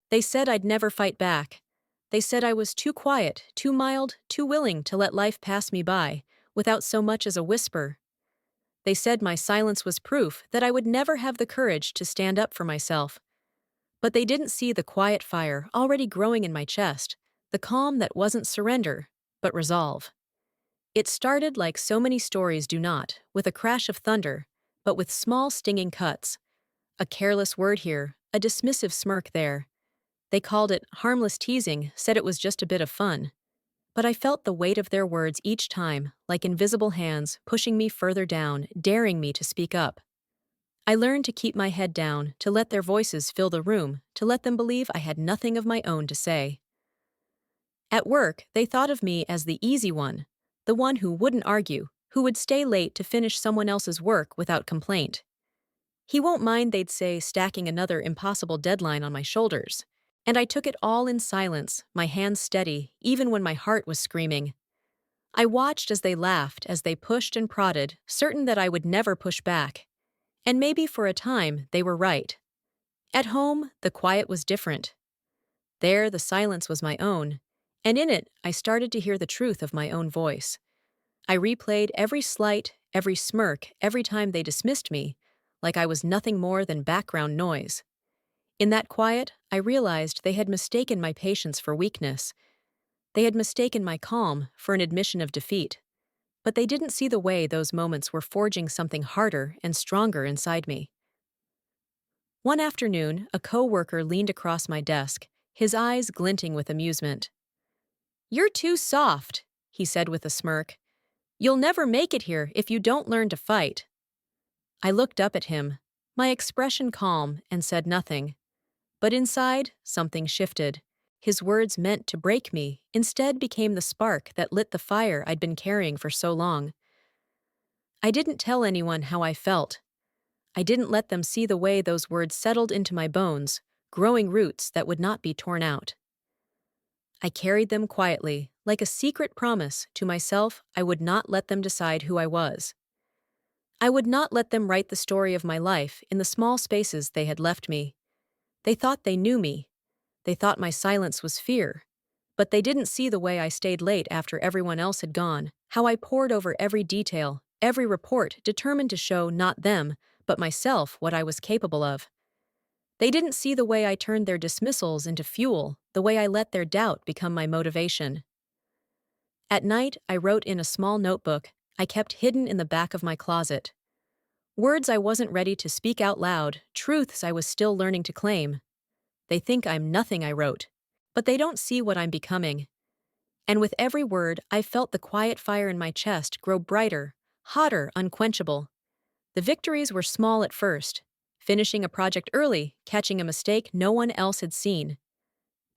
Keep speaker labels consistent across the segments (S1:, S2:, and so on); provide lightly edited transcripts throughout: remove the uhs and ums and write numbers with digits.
S1: They said I'd never fight back. They said I was too quiet, too mild, too willing to let life pass me by, without so much as a whisper. They said my silence was proof that I would never have the courage to stand up for myself. But they didn't see the quiet fire already growing in my chest, the calm that wasn't surrender, but resolve. It started like so many stories do not, with a crash of thunder, but with small stinging cuts. A careless word here, a dismissive smirk there. They called it harmless teasing, said it was just a bit of fun. But I felt the weight of their words each time, like invisible hands pushing me further down, daring me to speak up. I learned to keep my head down, to let their voices fill the room, to let them believe I had nothing of my own to say. At work, they thought of me as the easy one, the one who wouldn't argue, who would stay late to finish someone else's work without complaint. He won't mind, they'd say, stacking another impossible deadline on my shoulders. And I took it all in silence, my hands steady, even when my heart was screaming. I watched as they laughed, as they pushed and prodded, certain that I would never push back. And maybe for a time, they were right. At home, the quiet was different. There, the silence was my own, and in it, I started to hear the truth of my own voice. I replayed every slight, every smirk, every time they dismissed me, like I was nothing more than background noise. In that quiet, I realized they had mistaken my patience for weakness. They had mistaken my calm for an admission of defeat. But they didn't see the way those moments were forging something harder and stronger inside me. One afternoon, a co-worker leaned across my desk, his eyes glinting with amusement. "You're too soft," he said with a smirk. "You'll never make it here if you don't learn to fight." I looked up at him, my expression calm, and said nothing. But inside, something shifted. His words meant to break me, instead became the spark that lit the fire I'd been carrying for so long. I didn't tell anyone how I felt. I didn't let them see the way those words settled into my bones, growing roots that would not be torn out. I carried them quietly, like a secret promise to myself I would not let them decide who I was. I would not let them write the story of my life in the small spaces they had left me. They thought they knew me. They thought my silence was fear. But they didn't see the way I stayed late after everyone else had gone, how I pored over every detail, every report, determined to show not them, but myself what I was capable of. They didn't see the way I turned their dismissals into fuel, the way I let their doubt become my motivation. At night, I wrote in a small notebook I kept hidden in the back of my closet. Words I wasn't ready to speak out loud, truths I was still learning to claim. They think I'm nothing, I wrote, but they don't see what I'm becoming. And with every word, I felt the quiet fire in my chest grow brighter, hotter, unquenchable. The victories were small at first, finishing a project early, catching a mistake no one else had seen.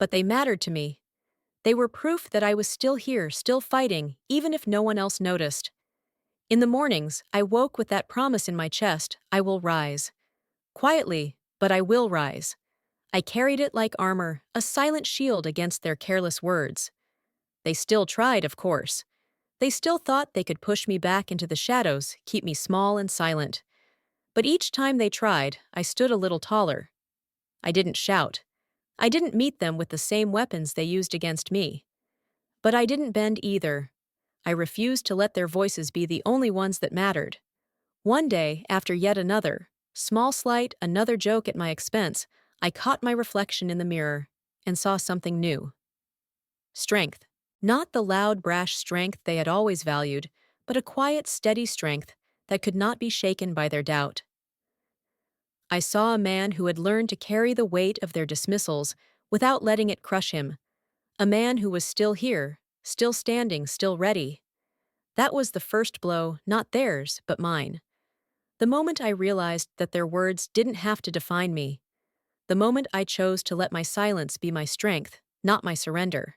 S1: But they mattered to me. They were proof that I was still here, still fighting, even if no one else noticed. In the mornings, I woke with that promise in my chest, I will rise. Quietly, but I will rise. I carried it like armor, a silent shield against their careless words. They still tried, of course. They still thought they could push me back into the shadows, keep me small and silent. But each time they tried, I stood a little taller. I didn't shout. I didn't meet them with the same weapons they used against me. But I didn't bend either. I refused to let their voices be the only ones that mattered. One day, after yet another, small slight, another joke at my expense, I caught my reflection in the mirror and saw something new. Strength. Not the loud, brash strength they had always valued, but a quiet, steady strength that could not be shaken by their doubt. I saw a man who had learned to carry the weight of their dismissals without letting it crush him. A man who was still here, still standing, still ready. That was the first blow, not theirs, but mine. The moment I realized that their words didn't have to define me. The moment I chose to let my silence be my strength, not my surrender.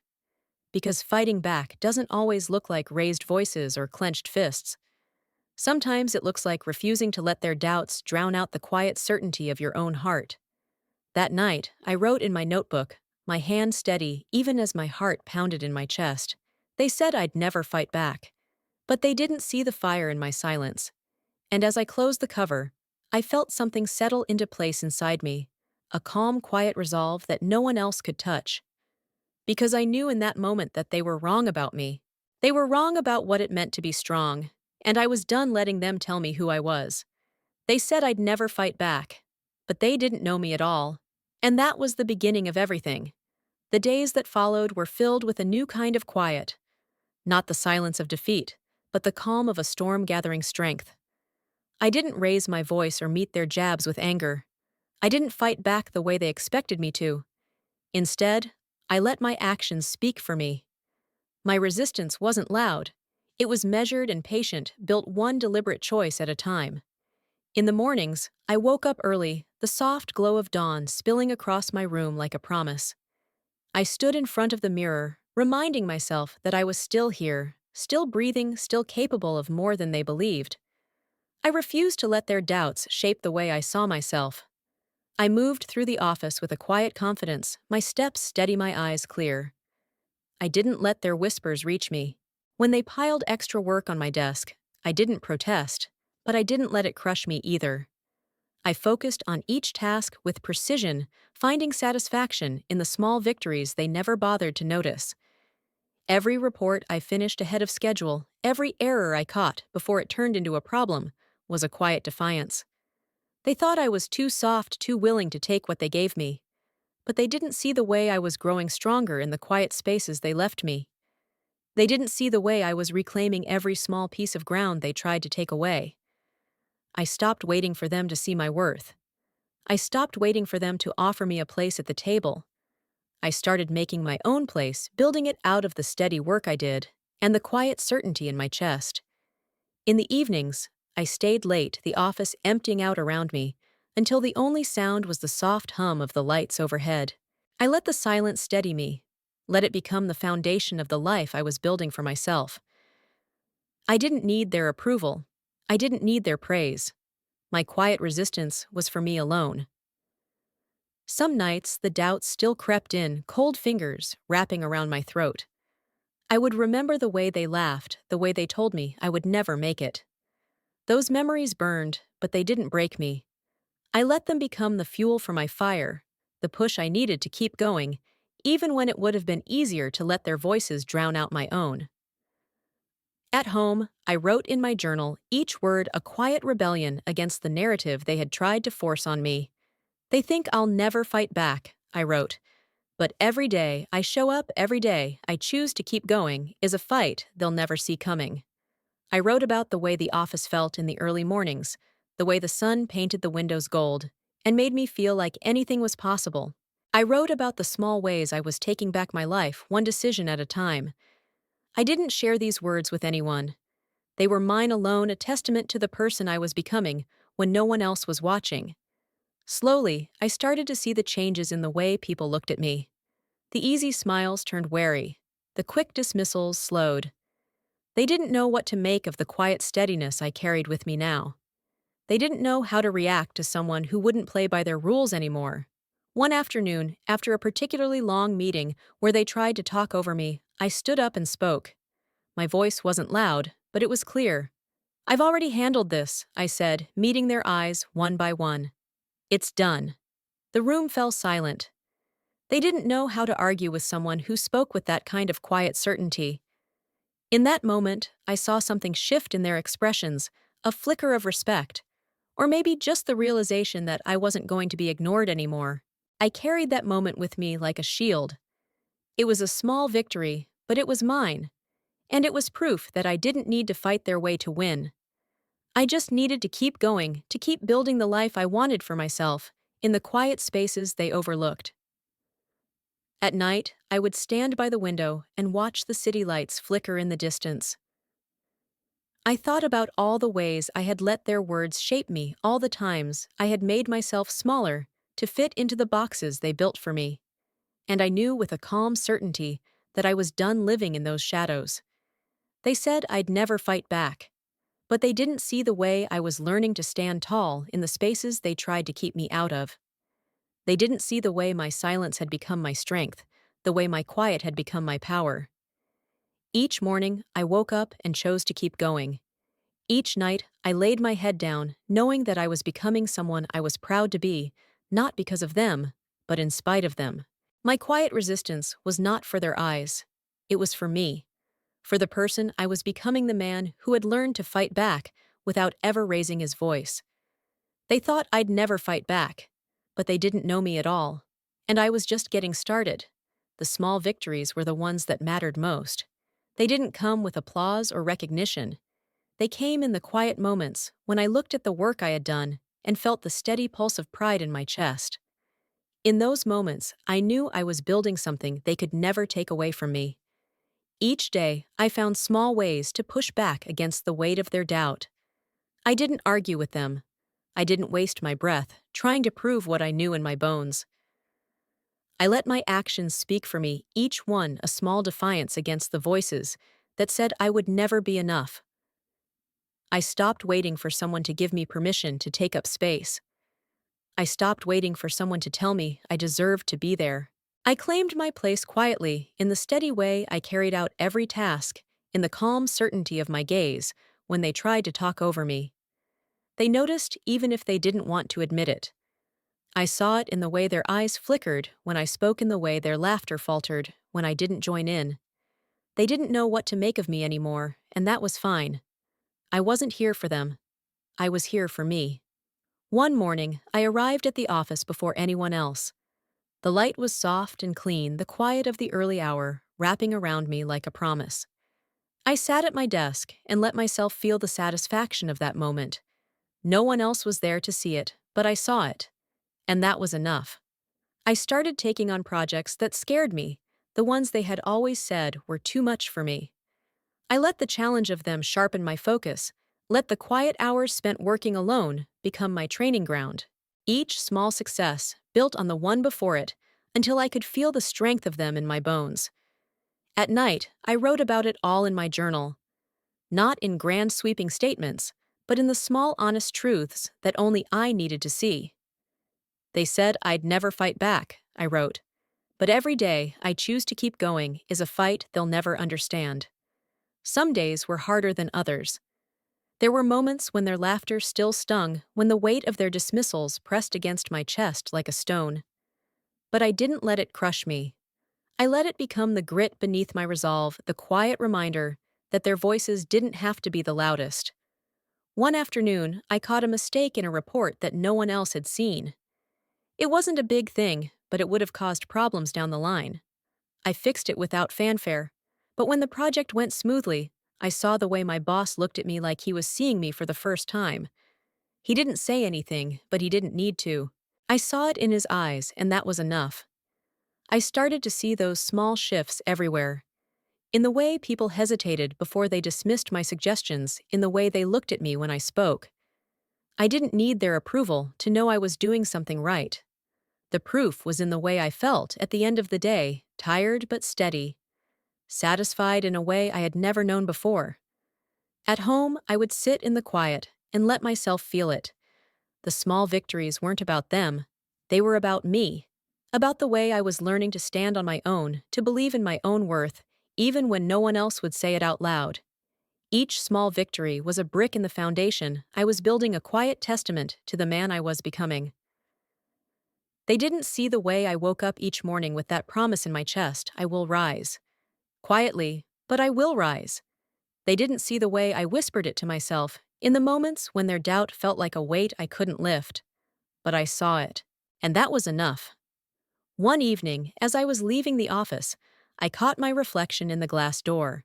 S1: Because fighting back doesn't always look like raised voices or clenched fists. Sometimes it looks like refusing to let their doubts drown out the quiet certainty of your own heart. That night, I wrote in my notebook, my hand steady even as my heart pounded in my chest. They said I'd never fight back. But they didn't see the fire in my silence. And as I closed the cover, I felt something settle into place inside me, a calm, quiet resolve that no one else could touch. Because I knew in that moment that they were wrong about me. They were wrong about what it meant to be strong, and I was done letting them tell me who I was. They said I'd never fight back, but they didn't know me at all. And that was the beginning of everything. The days that followed were filled with a new kind of quiet, not the silence of defeat, but the calm of a storm gathering strength. I didn't raise my voice or meet their jabs with anger. I didn't fight back the way they expected me to. Instead, I let my actions speak for me. My resistance wasn't loud. It was measured and patient, built one deliberate choice at a time. In the mornings, I woke up early, the soft glow of dawn spilling across my room like a promise. I stood in front of the mirror, reminding myself that I was still here, still breathing, still capable of more than they believed. I refused to let their doubts shape the way I saw myself. I moved through the office with a quiet confidence, my steps steady, my eyes clear. I didn't let their whispers reach me. When they piled extra work on my desk, I didn't protest, but I didn't let it crush me either. I focused on each task with precision, finding satisfaction in the small victories they never bothered to notice. Every report I finished ahead of schedule, every error I caught before it turned into a problem, was a quiet defiance. They thought I was too soft, too willing to take what they gave me. But they didn't see the way I was growing stronger in the quiet spaces they left me. They didn't see the way I was reclaiming every small piece of ground they tried to take away. I stopped waiting for them to see my worth. I stopped waiting for them to offer me a place at the table. I started making my own place, building it out of the steady work I did and the quiet certainty in my chest. In the evenings, I stayed late, the office emptying out around me, until the only sound was the soft hum of the lights overhead. I let the silence steady me, let it become the foundation of the life I was building for myself. I didn't need their approval. I didn't need their praise. My quiet resistance was for me alone. Some nights, the doubts still crept in, cold fingers wrapping around my throat. I would remember the way they laughed, the way they told me I would never make it. Those memories burned, but they didn't break me. I let them become the fuel for my fire, the push I needed to keep going, even when it would have been easier to let their voices drown out my own. At home, I wrote in my journal, each word a quiet rebellion against the narrative they had tried to force on me. They think I'll never fight back, I wrote. But every day, I show up, every day, I choose to keep going, is a fight they'll never see coming. I wrote about the way the office felt in the early mornings, the way the sun painted the windows gold, and made me feel like anything was possible. I wrote about the small ways I was taking back my life, one decision at a time. I didn't share these words with anyone. They were mine alone, a testament to the person I was becoming when no one else was watching. Slowly, I started to see the changes in the way people looked at me. The easy smiles turned wary. The quick dismissals slowed. They didn't know what to make of the quiet steadiness I carried with me now. They didn't know how to react to someone who wouldn't play by their rules anymore. One afternoon, after a particularly long meeting where they tried to talk over me, I stood up and spoke. My voice wasn't loud, but it was clear. "I've already handled this," I said, meeting their eyes one by one. "It's done." The room fell silent. They didn't know how to argue with someone who spoke with that kind of quiet certainty. In that moment, I saw something shift in their expressions, a flicker of respect, or maybe just the realization that I wasn't going to be ignored anymore. I carried that moment with me like a shield. It was a small victory, but it was mine, and it was proof that I didn't need to fight their way to win. I just needed to keep going, to keep building the life I wanted for myself, in the quiet spaces they overlooked. At night, I would stand by the window and watch the city lights flicker in the distance. I thought about all the ways I had let their words shape me, all the times I had made myself smaller to fit into the boxes they built for me. And I knew with a calm certainty that I was done living in those shadows. They said I'd never fight back, but they didn't see the way I was learning to stand tall in the spaces they tried to keep me out of. They didn't see the way my silence had become my strength, the way my quiet had become my power. Each morning, I woke up and chose to keep going. Each night, I laid my head down, knowing that I was becoming someone I was proud to be, not because of them, but in spite of them. My quiet resistance was not for their eyes. It was for me, for the person I was becoming, the man who had learned to fight back without ever raising his voice. They thought I'd never fight back, but they didn't know me at all. And I was just getting started. The small victories were the ones that mattered most. They didn't come with applause or recognition. They came in the quiet moments when I looked at the work I had done and felt the steady pulse of pride in my chest. In those moments, I knew I was building something they could never take away from me. Each day, I found small ways to push back against the weight of their doubt. I didn't argue with them. I didn't waste my breath trying to prove what I knew in my bones. I let my actions speak for me, each one a small defiance against the voices that said I would never be enough. I stopped waiting for someone to give me permission to take up space. I stopped waiting for someone to tell me I deserved to be there. I claimed my place quietly, in the steady way I carried out every task, in the calm certainty of my gaze when they tried to talk over me. They noticed even if they didn't want to admit it. I saw it in the way their eyes flickered when I spoke, in the way their laughter faltered when I didn't join in. They didn't know what to make of me anymore, and that was fine. I wasn't here for them. I was here for me. One morning, I arrived at the office before anyone else. The light was soft and clean, the quiet of the early hour wrapping around me like a promise. I sat at my desk and let myself feel the satisfaction of that moment. No one else was there to see it, but I saw it. And that was enough. I started taking on projects that scared me, the ones they had always said were too much for me. I let the challenge of them sharpen my focus, let the quiet hours spent working alone become my training ground. Each small success built on the one before it until I could feel the strength of them in my bones. At night, I wrote about it all in my journal, not in grand sweeping statements, but in the small honest truths that only I needed to see. They said I'd never fight back, I wrote. But every day I choose to keep going is a fight they'll never understand. Some days were harder than others. There were moments when their laughter still stung, when the weight of their dismissals pressed against my chest like a stone. But I didn't let it crush me. I let it become the grit beneath my resolve, the quiet reminder that their voices didn't have to be the loudest. One afternoon, I caught a mistake in a report that no one else had seen. It wasn't a big thing, but it would have caused problems down the line. I fixed it without fanfare, but when the project went smoothly, I saw the way my boss looked at me like he was seeing me for the first time. He didn't say anything, but he didn't need to. I saw it in his eyes, and that was enough. I started to see those small shifts everywhere. In the way people hesitated before they dismissed my suggestions, in the way they looked at me when I spoke. I didn't need their approval to know I was doing something right. The proof was in the way I felt at the end of the day, tired but steady, satisfied in a way I had never known before. At home, I would sit in the quiet and let myself feel it. The small victories weren't about them. They were about me, about the way I was learning to stand on my own, to believe in my own worth, even when no one else would say it out loud. Each small victory was a brick in the foundation. I was building a quiet testament to the man I was becoming. They didn't see the way I woke up each morning with that promise in my chest, I will rise. Quietly, but I will rise. They didn't see the way I whispered it to myself, in the moments when their doubt felt like a weight I couldn't lift. But I saw it, and that was enough. One evening, as I was leaving the office, I caught my reflection in the glass door.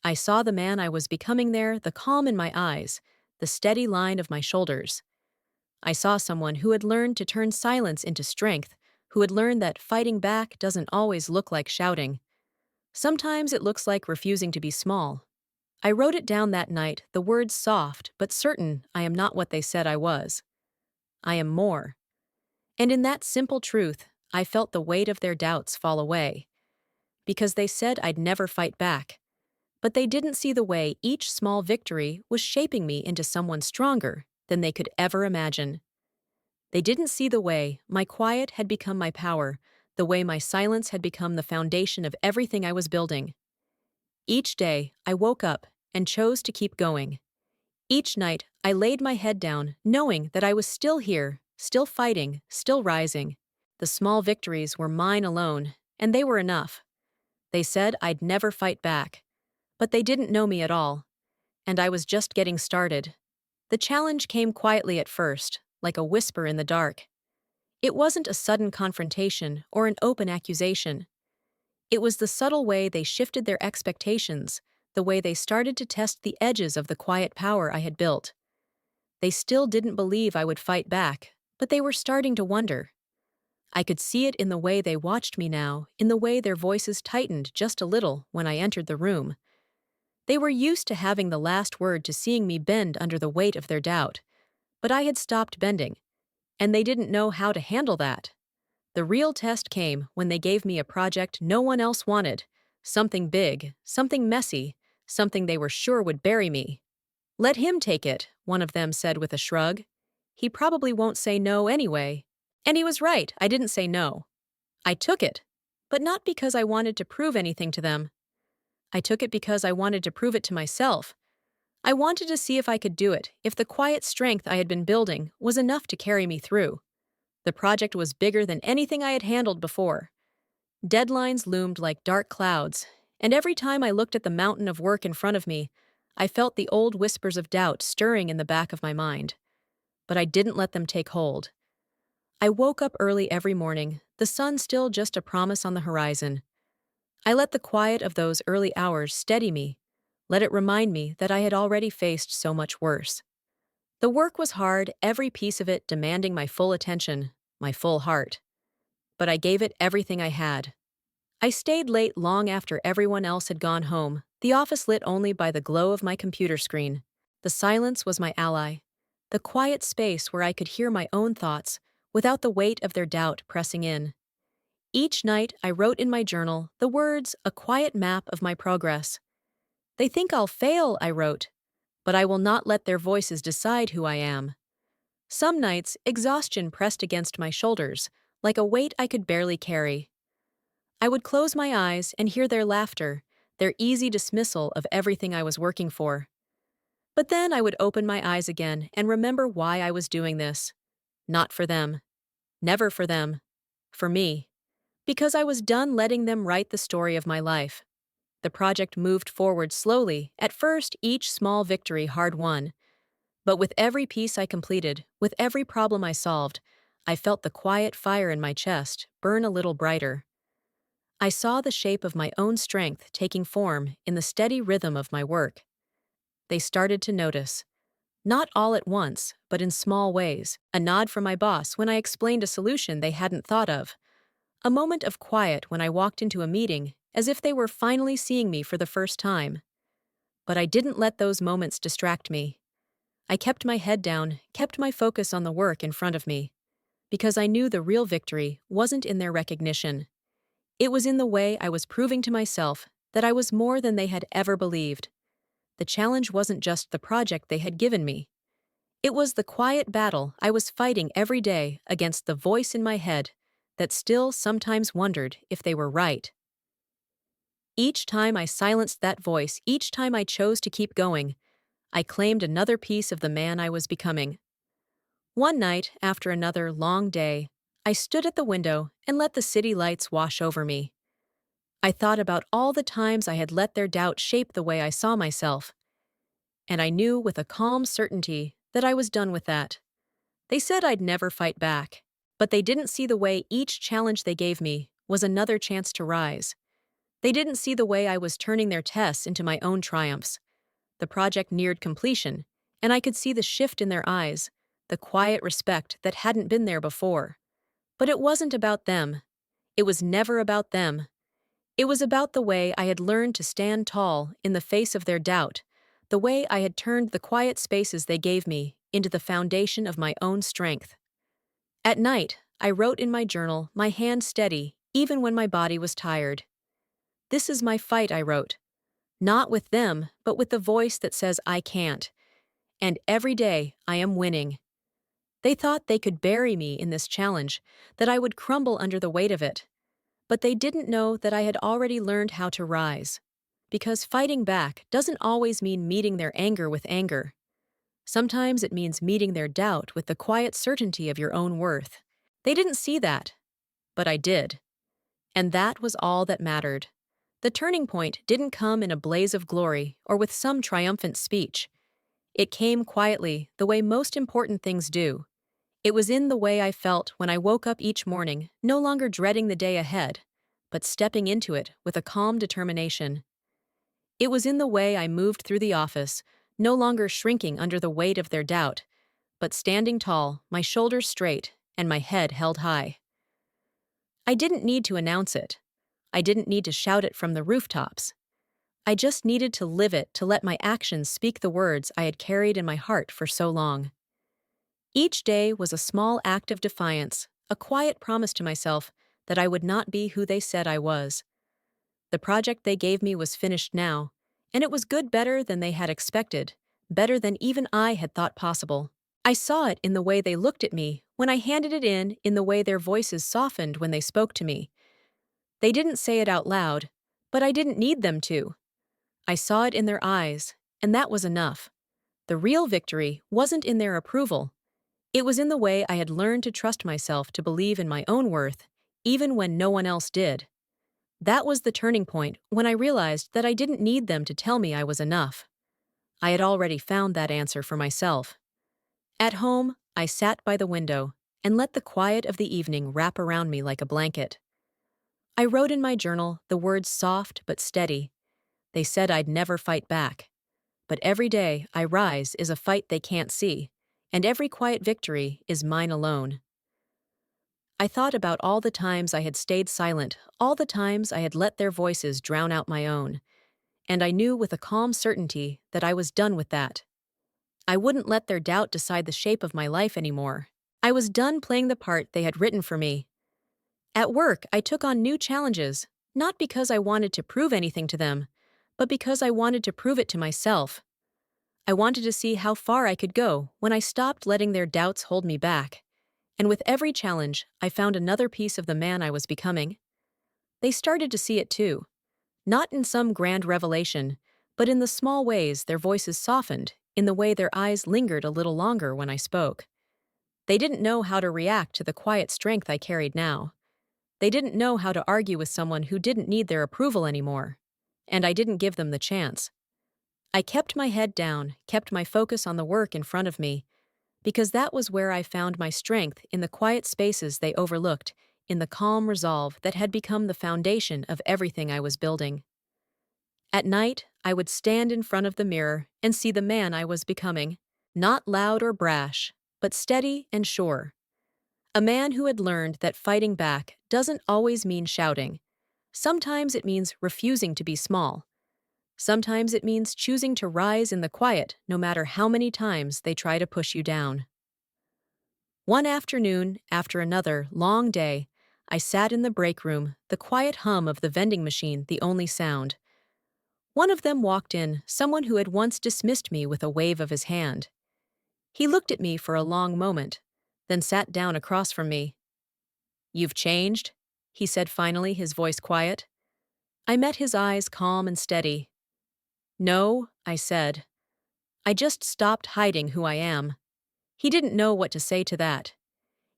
S1: I saw the man I was becoming there, the calm in my eyes, the steady line of my shoulders. I saw someone who had learned to turn silence into strength, who had learned that fighting back doesn't always look like shouting. Sometimes it looks like refusing to be small. I wrote it down that night, the words soft but certain. I am not what they said I was. I am more. And in that simple truth, I felt the weight of their doubts fall away. Because they said I'd never fight back. But they didn't see the way each small victory was shaping me into someone stronger than they could ever imagine. They didn't see the way my quiet had become my power, the way my silence had become the foundation of everything I was building. Each day, I woke up and chose to keep going. Each night, I laid my head down, knowing that I was still here, still fighting, still rising. The small victories were mine alone, and they were enough. They said I'd never fight back. But they didn't know me at all, and I was just getting started. The challenge came quietly at first, like a whisper in the dark. It wasn't a sudden confrontation or an open accusation. It was the subtle way they shifted their expectations, the way they started to test the edges of the quiet power I had built. They still didn't believe I would fight back, but they were starting to wonder. I could see it in the way they watched me now, in the way their voices tightened just a little when I entered the room. They were used to having the last word, to seeing me bend under the weight of their doubt. But I had stopped bending, and they didn't know how to handle that. The real test came when they gave me a project no one else wanted. Something big, something messy, something they were sure would bury me. "Let him take it," one of them said with a shrug. "He probably won't say no anyway." And he was right, I didn't say no. I took it, but not because I wanted to prove anything to them. I took it because I wanted to prove it to myself. I wanted to see if I could do it, if the quiet strength I had been building was enough to carry me through. The project was bigger than anything I had handled before. Deadlines loomed like dark clouds, and every time I looked at the mountain of work in front of me, I felt the old whispers of doubt stirring in the back of my mind. But I didn't let them take hold. I woke up early every morning, the sun still just a promise on the horizon. I let the quiet of those early hours steady me, let it remind me that I had already faced so much worse. The work was hard, every piece of it demanding my full attention, my full heart. But I gave it everything I had. I stayed late long after everyone else had gone home, the office lit only by the glow of my computer screen. The silence was my ally, the quiet space where I could hear my own thoughts without the weight of their doubt pressing in. Each night, I wrote in my journal the words, a quiet map of my progress. "They think I'll fail," I wrote, "but I will not let their voices decide who I am." Some nights, exhaustion pressed against my shoulders, like a weight I could barely carry. I would close my eyes and hear their laughter, their easy dismissal of everything I was working for. But then I would open my eyes again and remember why I was doing this. Not for them. Never for them. For me. Because I was done letting them write the story of my life. The project moved forward slowly, at first each small victory hard won. But with every piece I completed, with every problem I solved, I felt the quiet fire in my chest burn a little brighter. I saw the shape of my own strength taking form in the steady rhythm of my work. They started to notice. Not all at once, but in small ways. A nod from my boss when I explained a solution they hadn't thought of. A moment of quiet when I walked into a meeting, as if they were finally seeing me for the first time. But I didn't let those moments distract me. I kept my head down, kept my focus on the work in front of me. Because I knew the real victory wasn't in their recognition. It was in the way I was proving to myself that I was more than they had ever believed. The challenge wasn't just the project they had given me. It was the quiet battle I was fighting every day against the voice in my head that still sometimes wondered if they were right. Each time I silenced that voice, each time I chose to keep going, I claimed another piece of the man I was becoming. One night, after another long day, I stood at the window and let the city lights wash over me. I thought about all the times I had let their doubt shape the way I saw myself. And I knew with a calm certainty that I was done with that. They said I'd never fight back, but they didn't see the way each challenge they gave me was another chance to rise. They didn't see the way I was turning their tests into my own triumphs. The project neared completion, and I could see the shift in their eyes, the quiet respect that hadn't been there before. But it wasn't about them. It was never about them. It was about the way I had learned to stand tall in the face of their doubt, the way I had turned the quiet spaces they gave me into the foundation of my own strength. At night, I wrote in my journal, my hand steady, even when my body was tired. "This is my fight," I wrote. "Not with them, but with the voice that says I can't. And every day, I am winning." They thought they could bury me in this challenge, that I would crumble under the weight of it. But they didn't know that I had already learned how to rise. Because fighting back doesn't always mean meeting their anger with anger. Sometimes it means meeting their doubt with the quiet certainty of your own worth. They didn't see that, but I did. And that was all that mattered. The turning point didn't come in a blaze of glory or with some triumphant speech. It came quietly, the way most important things do. It was in the way I felt when I woke up each morning, no longer dreading the day ahead, but stepping into it with a calm determination. It was in the way I moved through the office, no longer shrinking under the weight of their doubt, but standing tall, my shoulders straight, and my head held high. I didn't need to announce it. I didn't need to shout it from the rooftops. I just needed to live it, to let my actions speak the words I had carried in my heart for so long. Each day was a small act of defiance, a quiet promise to myself that I would not be who they said I was. The project they gave me was finished now, and it was good, better than they had expected, better than even I had thought possible. I saw it in the way they looked at me when I handed it in the way their voices softened when they spoke to me. They didn't say it out loud, but I didn't need them to. I saw it in their eyes, and that was enough. The real victory wasn't in their approval. It was in the way I had learned to trust myself, to believe in my own worth, even when no one else did. That was the turning point when I realized that I didn't need them to tell me I was enough. I had already found that answer for myself. At home, I sat by the window and let the quiet of the evening wrap around me like a blanket. I wrote in my journal the words soft but steady. They said I'd never fight back. But every day I rise is a fight they can't see, and every quiet victory is mine alone. I thought about all the times I had stayed silent, all the times I had let their voices drown out my own, and I knew with a calm certainty that I was done with that. I wouldn't let their doubt decide the shape of my life anymore. I was done playing the part they had written for me. At work, I took on new challenges, not because I wanted to prove anything to them, but because I wanted to prove it to myself. I wanted to see how far I could go when I stopped letting their doubts hold me back. And with every challenge, I found another piece of the man I was becoming. They started to see it too. Not in some grand revelation, but in the small ways their voices softened, in the way their eyes lingered a little longer when I spoke. They didn't know how to react to the quiet strength I carried now. They didn't know how to argue with someone who didn't need their approval anymore. And I didn't give them the chance. I kept my head down, kept my focus on the work in front of me, because that was where I found my strength, in the quiet spaces they overlooked, in the calm resolve that had become the foundation of everything I was building. At night, I would stand in front of the mirror and see the man I was becoming, not loud or brash, but steady and sure. A man who had learned that fighting back doesn't always mean shouting. Sometimes it means refusing to be small. Sometimes it means choosing to rise in the quiet, no matter how many times they try to push you down. One afternoon, after another long day, I sat in the break room, the quiet hum of the vending machine the only sound. One of them walked in, someone who had once dismissed me with a wave of his hand. He looked at me for a long moment, then sat down across from me. "You've changed," he said finally, his voice quiet. I met his eyes, calm and steady. "No," I said. "I just stopped hiding who I am." He didn't know what to say to that.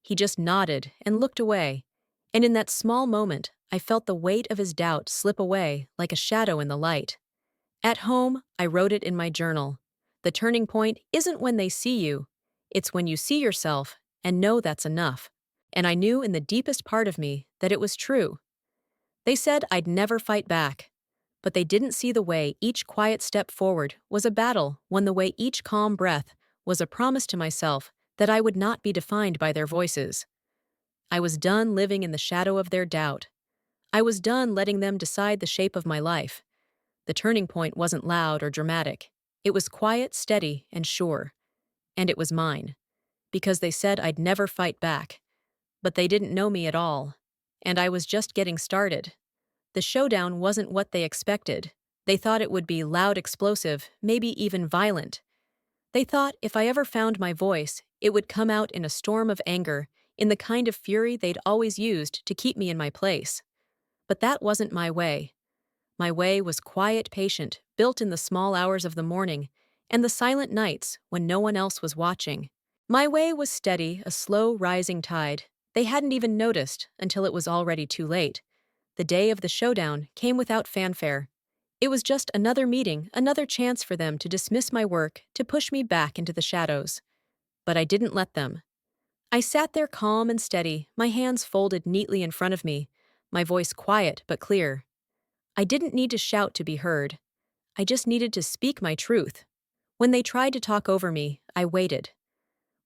S1: He just nodded and looked away, and in that small moment, I felt the weight of his doubt slip away like a shadow in the light. At home, I wrote it in my journal. The turning point isn't when they see you, it's when you see yourself and know that's enough. And I knew in the deepest part of me that it was true. They said I'd never fight back, but they didn't see the way each quiet step forward was a battle, one the way each calm breath was a promise to myself that I would not be defined by their voices. I was done living in the shadow of their doubt. I was done letting them decide the shape of my life. The turning point wasn't loud or dramatic. It was quiet, steady, and sure. And it was mine. Because they said I'd never fight back. But they didn't know me at all. And I was just getting started. The showdown wasn't what they expected. They thought it would be loud, explosive, maybe even violent. They thought if I ever found my voice, it would come out in a storm of anger, in the kind of fury they'd always used to keep me in my place. But that wasn't my way. My way was quiet, patient, built in the small hours of the morning, and the silent nights when no one else was watching. My way was steady, a slow rising tide. They hadn't even noticed until it was already too late. The day of the showdown came without fanfare. It was just another meeting, another chance for them to dismiss my work, to push me back into the shadows. But I didn't let them. I sat there calm and steady, my hands folded neatly in front of me, my voice quiet but clear. I didn't need to shout to be heard. I just needed to speak my truth. When they tried to talk over me, I waited.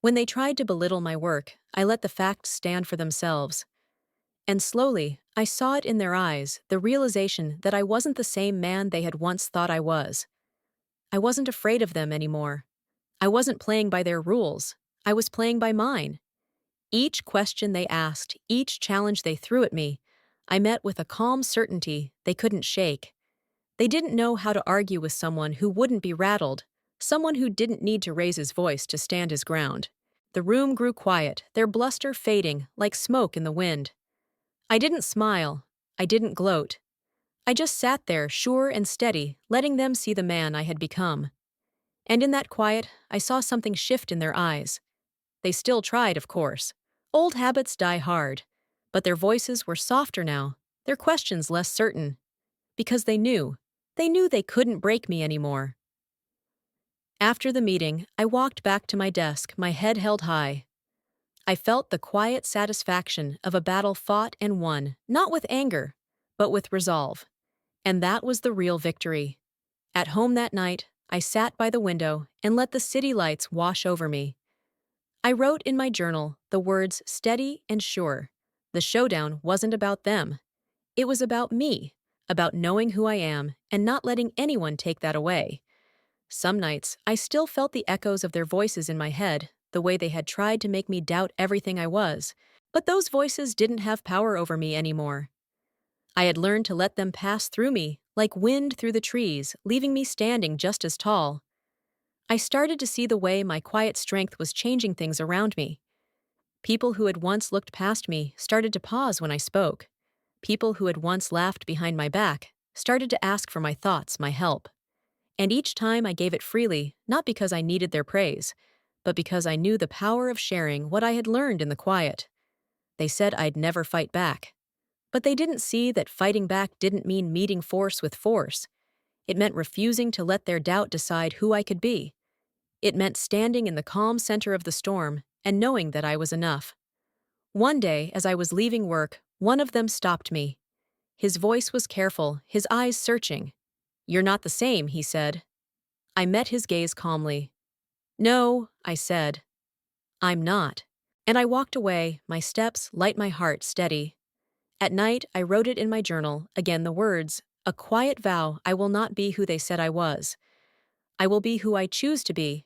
S1: When they tried to belittle my work, I let the facts stand for themselves. And slowly, I saw it in their eyes, the realization that I wasn't the same man they had once thought I was. I wasn't afraid of them anymore. I wasn't playing by their rules. I was playing by mine. Each question they asked, each challenge they threw at me, I met with a calm certainty they couldn't shake. They didn't know how to argue with someone who wouldn't be rattled, someone who didn't need to raise his voice to stand his ground. The room grew quiet, their bluster fading like smoke in the wind. I didn't smile. I didn't gloat. I just sat there, sure and steady, letting them see the man I had become. And in that quiet, I saw something shift in their eyes. They still tried, of course. Old habits die hard. But their voices were softer now, their questions less certain. Because they knew. They knew they couldn't break me anymore. After the meeting, I walked back to my desk, my head held high. I felt the quiet satisfaction of a battle fought and won, not with anger, but with resolve. And that was the real victory. At home that night, I sat by the window and let the city lights wash over me. I wrote in my journal the words steady and sure. The showdown wasn't about them. It was about me, about knowing who I am and not letting anyone take that away. Some nights, I still felt the echoes of their voices in my head, the way they had tried to make me doubt everything I was. But those voices didn't have power over me anymore. I had learned to let them pass through me, like wind through the trees, leaving me standing just as tall. I started to see the way my quiet strength was changing things around me. People who had once looked past me started to pause when I spoke. People who had once laughed behind my back started to ask for my thoughts, my help. And each time I gave it freely, not because I needed their praise, but because I knew the power of sharing what I had learned in the quiet. They said I'd never fight back. But they didn't see that fighting back didn't mean meeting force with force. It meant refusing to let their doubt decide who I could be. It meant standing in the calm center of the storm and knowing that I was enough. One day, as I was leaving work, one of them stopped me. His voice was careful, his eyes searching. "You're not the same," he said. I met his gaze calmly. "No," I said. "I'm not." And I walked away, my steps light, my heart steady. At night, I wrote it in my journal, again the words, a quiet vow: I will not be who they said I was. I will be who I choose to be.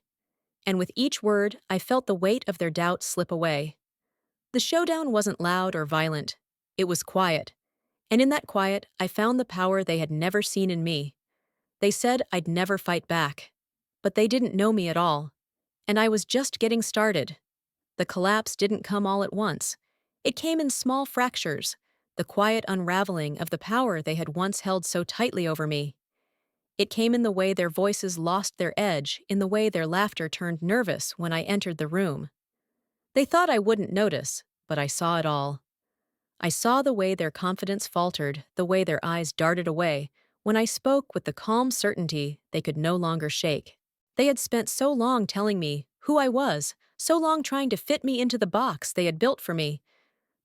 S1: And with each word, I felt the weight of their doubt slip away. The showdown wasn't loud or violent. It was quiet. And in that quiet, I found the power they had never seen in me. They said I'd never fight back. But they didn't know me at all. And I was just getting started. The collapse didn't come all at once. It came in small fractures, the quiet unraveling of the power they had once held so tightly over me. It came in the way their voices lost their edge, in the way their laughter turned nervous when I entered the room. They thought I wouldn't notice, but I saw it all. I saw the way their confidence faltered, the way their eyes darted away, when I spoke with the calm certainty they could no longer shake. They had spent so long telling me who I was, so long trying to fit me into the box they had built for me.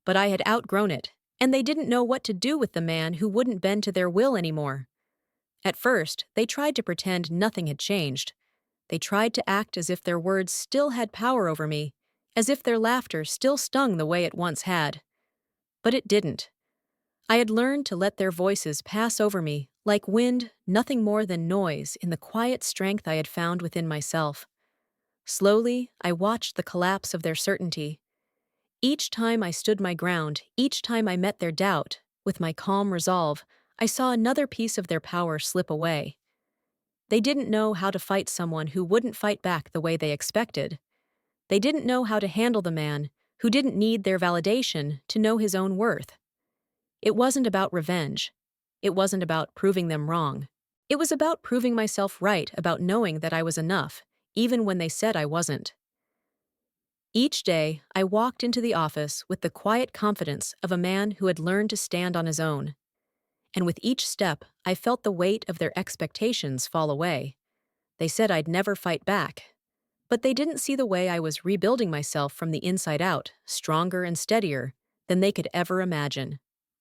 S1: But I had outgrown it, and they didn't know what to do with the man who wouldn't bend to their will anymore. At first, they tried to pretend nothing had changed. They tried to act as if their words still had power over me, as if their laughter still stung the way it once had. But it didn't. I had learned to let their voices pass over me, like wind, nothing more than noise, in the quiet strength I had found within myself. Slowly, I watched the collapse of their certainty. Each time I stood my ground, each time I met their doubt, with my calm resolve, I saw another piece of their power slip away. They didn't know how to fight someone who wouldn't fight back the way they expected. They didn't know how to handle the man who didn't need their validation to know his own worth. It wasn't about revenge. It wasn't about proving them wrong. It was about proving myself right, about knowing that I was enough, even when they said I wasn't. Each day, I walked into the office with the quiet confidence of a man who had learned to stand on his own. And with each step, I felt the weight of their expectations fall away. They said I'd never fight back. But they didn't see the way I was rebuilding myself from the inside out, stronger and steadier than they could ever imagine.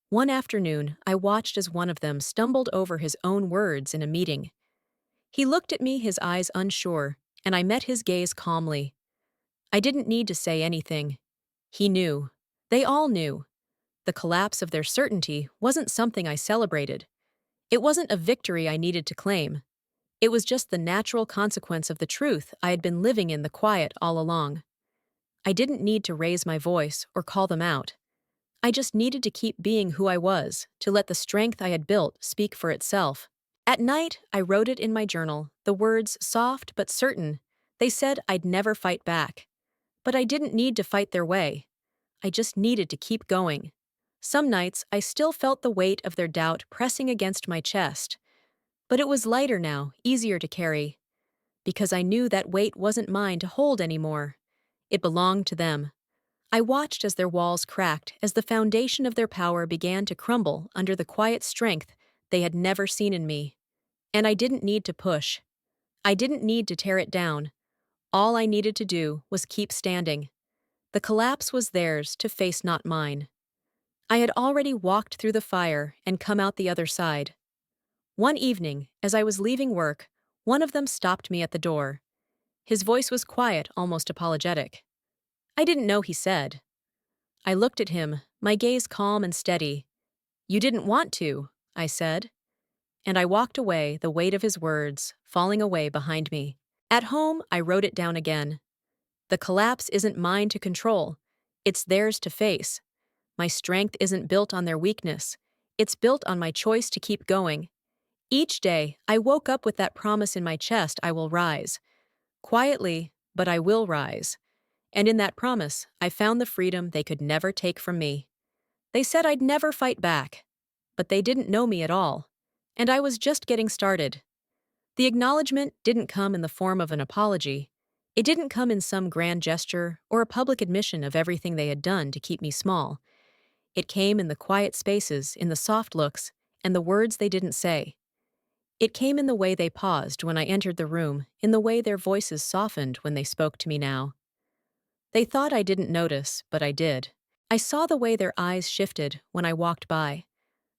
S1: One afternoon, I watched as one of them stumbled over his own words in a meeting. He looked at me, his eyes unsure, and I met his gaze calmly. I didn't need to say anything. He knew. They all knew. The collapse of their certainty wasn't something I celebrated. It wasn't a victory I needed to claim. It was just the natural consequence of the truth I had been living in the quiet all along. I didn't need to raise my voice or call them out. I just needed to keep being who I was, to let the strength I had built speak for itself. At night, I wrote it in my journal, the words soft but certain. They said I'd never fight back. But I didn't need to fight their way. I just needed to keep going. Some nights, I still felt the weight of their doubt pressing against my chest. But it was lighter now, easier to carry. Because I knew that weight wasn't mine to hold anymore. It belonged to them. I watched as their walls cracked, as the foundation of their power began to crumble under the quiet strength they had never seen in me. And I didn't need to push. I didn't need to tear it down. All I needed to do was keep standing. The collapse was theirs to face, not mine. I had already walked through the fire and come out the other side. One evening, as I was leaving work, one of them stopped me at the door. His voice was quiet, almost apologetic. I didn't know, he said. I looked at him, my gaze calm and steady. You didn't want to, I said. And I walked away, the weight of his words falling away behind me. At home, I wrote it down again. The collapse isn't mine to control. It's theirs to face. My strength isn't built on their weakness. It's built on my choice to keep going. Each day, I woke up with that promise in my chest: I will rise. Quietly, but I will rise. And in that promise, I found the freedom they could never take from me. They said I'd never fight back. But they didn't know me at all. And I was just getting started. The acknowledgement didn't come in the form of an apology. It didn't come in some grand gesture or a public admission of everything they had done to keep me small. It came in the quiet spaces, in the soft looks, and the words they didn't say. It came in the way they paused when I entered the room, in the way their voices softened when they spoke to me now. They thought I didn't notice, but I did. I saw the way their eyes shifted when I walked by,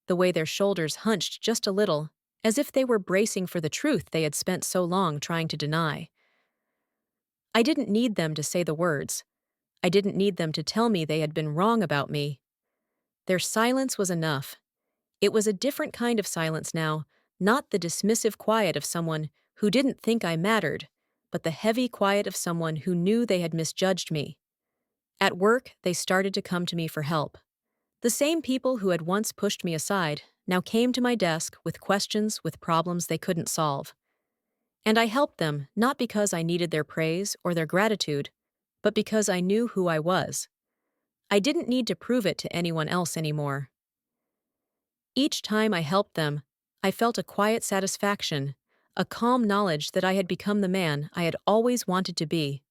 S1: the way their shoulders hunched just a little, as if they were bracing for the truth they had spent so long trying to deny. I didn't need them to say the words. I didn't need them to tell me they had been wrong about me. Their silence was enough. It was a different kind of silence now, not the dismissive quiet of someone who didn't think I mattered, but the heavy quiet of someone who knew they had misjudged me. At work, they started to come to me for help. The same people who had once pushed me aside now came to my desk with questions, with problems they couldn't solve. And I helped them, not because I needed their praise or their gratitude, but because I knew who I was. I didn't need to prove it to anyone else anymore. Each time I helped them, I felt a quiet satisfaction, a calm knowledge that I had become the man I had always wanted to be.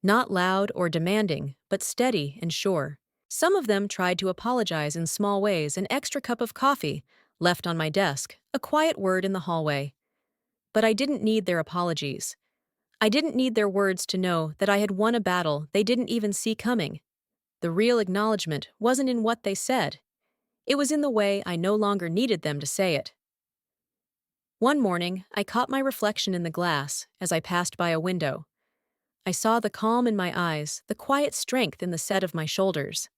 S1: Not loud or demanding, but steady and sure. Some of them tried to apologize in small ways: an extra cup of coffee left on my desk, a quiet word in the hallway. But I didn't need their apologies. I didn't need their words to know that I had won a battle they didn't even see coming. The real acknowledgement wasn't in what they said. It was in the way I no longer needed them to say it. One morning, I caught my reflection in the glass as I passed by a window. I saw the calm in my eyes, the quiet strength in the set of my shoulders.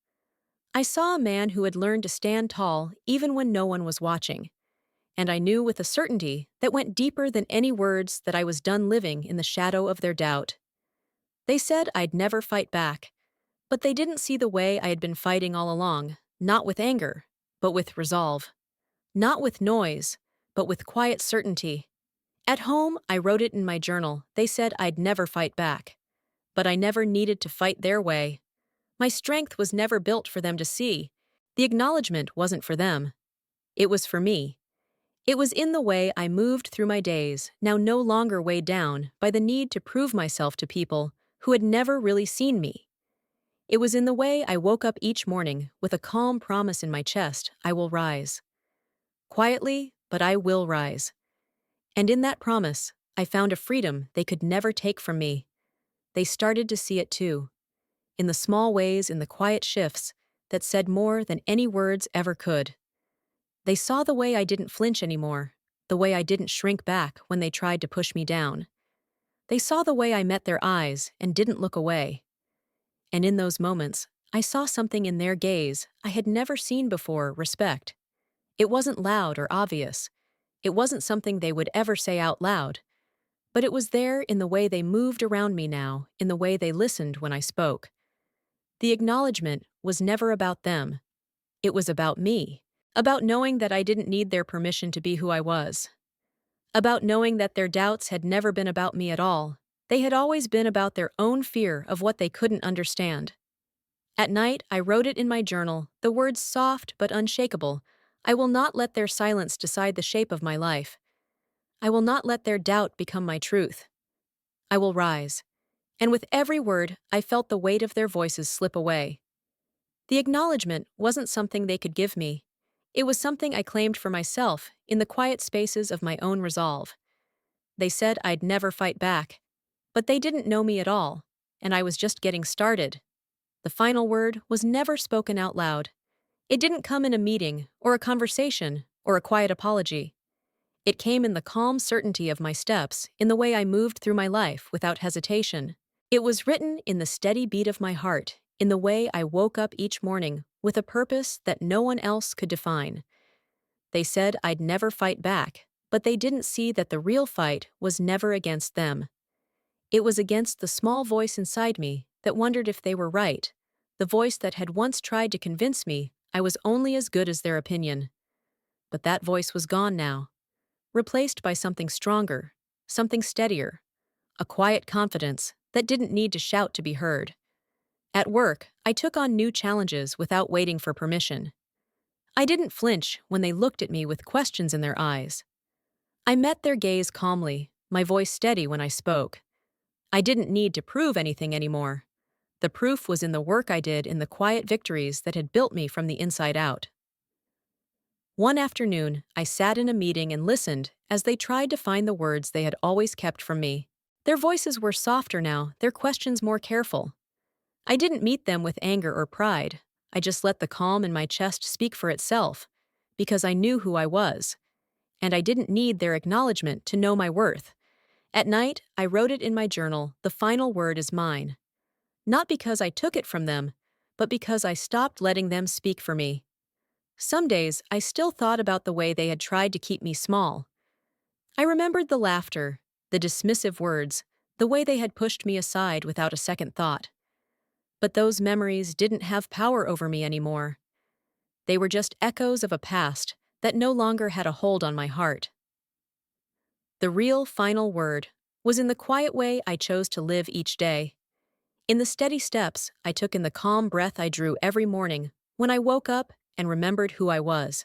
S1: I saw a man who had learned to stand tall even when no one was watching. And I knew with a certainty that went deeper than any words that I was done living in the shadow of their doubt. They said I'd never fight back, but they didn't see the way I had been fighting all along, not with anger, but with resolve. Not with noise, but with quiet certainty. At home, I wrote it in my journal. They said I'd never fight back. But I never needed to fight their way. My strength was never built for them to see. The acknowledgement wasn't for them. It was for me. It was in the way I moved through my days, now no longer weighed down by the need to prove myself to people who had never really seen me. It was in the way I woke up each morning with a calm promise in my chest: I will rise. Quietly, but I will rise. And in that promise, I found a freedom they could never take from me. They started to see it too, in the small ways, in the quiet shifts that said more than any words ever could. They saw the way I didn't flinch anymore, the way I didn't shrink back when they tried to push me down. They saw the way I met their eyes and didn't look away. And in those moments, I saw something in their gaze I had never seen before: respect. It wasn't loud or obvious. It wasn't something they would ever say out loud. But it was there in the way they moved around me now, in the way they listened when I spoke. The acknowledgement was never about them. It was about me. About knowing that I didn't need their permission to be who I was. About knowing that their doubts had never been about me at all. They had always been about their own fear of what they couldn't understand. At night, I wrote it in my journal, the words soft but unshakable: I will not let their silence decide the shape of my life. I will not let their doubt become my truth. I will rise. And with every word, I felt the weight of their voices slip away. The acknowledgement wasn't something they could give me. It was something I claimed for myself in the quiet spaces of my own resolve. They said I'd never fight back. But they didn't know me at all, and I was just getting started. The final word was never spoken out loud. It didn't come in a meeting, or a conversation, or a quiet apology. It came in the calm certainty of my steps, in the way I moved through my life without hesitation. It was written in the steady beat of my heart, in the way I woke up each morning with a purpose that no one else could define. They said I'd never fight back, but they didn't see that the real fight was never against them. It was against the small voice inside me that wondered if they were right, the voice that had once tried to convince me I was only as good as their opinion. But that voice was gone now, replaced by something stronger, something steadier, a quiet confidence that didn't need to shout to be heard. At work, I took on new challenges without waiting for permission. I didn't flinch when they looked at me with questions in their eyes. I met their gaze calmly, my voice steady when I spoke. I didn't need to prove anything anymore. The proof was in the work I did, in the quiet victories that had built me from the inside out. One afternoon, I sat in a meeting and listened as they tried to find the words they had always kept from me. Their voices were softer now, their questions more careful. I didn't meet them with anger or pride. I just let the calm in my chest speak for itself, because I knew who I was, and I didn't need their acknowledgement to know my worth. At night, I wrote it in my journal: the final word is mine. Not because I took it from them, but because I stopped letting them speak for me. Some days, I still thought about the way they had tried to keep me small. I remembered the laughter, the dismissive words, the way they had pushed me aside without a second thought. But those memories didn't have power over me anymore. They were just echoes of a past that no longer had a hold on my heart. The real final word was in the quiet way I chose to live each day. In the steady steps I took, in the calm breath I drew every morning when I woke up and remembered who I was.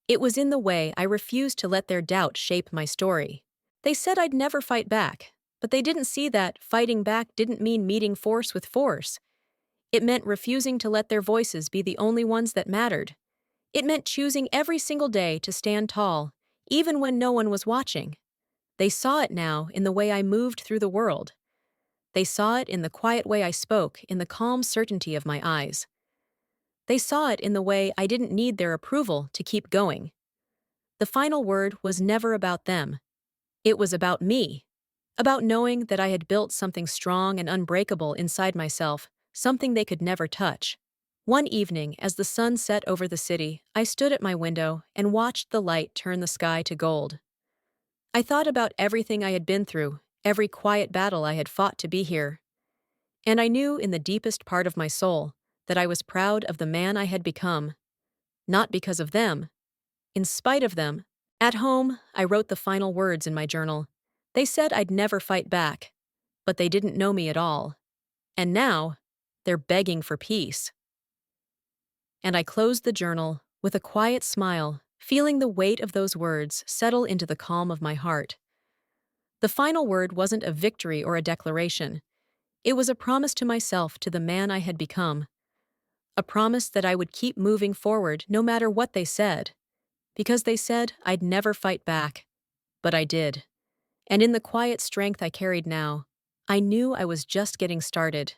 S1: It was in the way I refused to let their doubt shape my story. They said I'd never fight back, but they didn't see that fighting back didn't mean meeting force with force. It meant refusing to let their voices be the only ones that mattered. It meant choosing every single day to stand tall, even when no one was watching. They saw it now in the way I moved through the world. They saw it in the quiet way I spoke, in the calm certainty of my eyes. They saw it in the way I didn't need their approval to keep going. The final word was never about them. It was about me. About knowing that I had built something strong and unbreakable inside myself, something they could never touch. One evening, as the sun set over the city, I stood at my window and watched the light turn the sky to gold. I thought about everything I had been through, every quiet battle I had fought to be here. And I knew in the deepest part of my soul that I was proud of the man I had become. Not because of them, in spite of them. At home, I wrote the final words in my journal. They said I'd never fight back, but they didn't know me at all. And now, they're begging for peace. And I closed the journal with a quiet smile, feeling the weight of those words settle into the calm of my heart. The final word wasn't a victory or a declaration. It was a promise to myself, to the man I had become. A promise that I would keep moving forward no matter what they said. Because they said I'd never fight back. But I did. And in the quiet strength I carried now, I knew I was just getting started.